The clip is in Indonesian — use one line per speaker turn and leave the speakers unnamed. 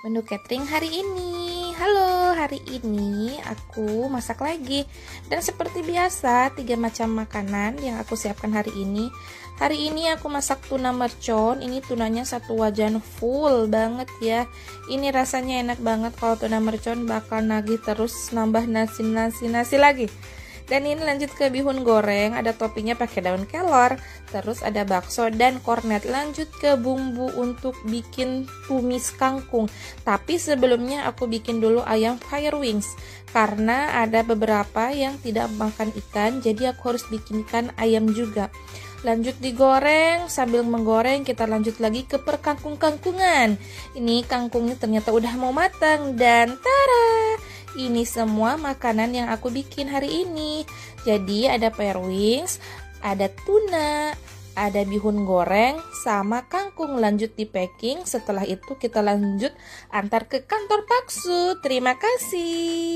Menu catering hari ini. Halo, hari ini aku masak lagi. Dan seperti biasa, 3 macam makanan yang aku siapkan hari ini. Hari ini aku masak tuna mercon. Ini tunanya satu wajan full banget ya. Ini rasanya enak banget. Kalau tuna mercon bakal nagih terus, nambah nasi lagi. Dan ini lanjut ke bihun goreng, ada toppingnya pakai daun kelor, terus ada bakso dan kornet. Lanjut ke bumbu untuk bikin tumis kangkung. Tapi sebelumnya aku bikin dulu ayam fire wings, karena ada beberapa yang tidak makan ikan, jadi aku harus bikin ikan ayam juga. Lanjut digoreng, sambil menggoreng kita lanjut lagi ke perkangkung-kangkungan. Ini kangkungnya ternyata udah mau matang dan tada! Ini semua makanan yang aku bikin hari ini. Jadi ada fire wings, ada tuna, ada bihun goreng, sama kangkung. Lanjut di packing. Setelah itu kita lanjut antar ke kantor Paksu. Terima kasih.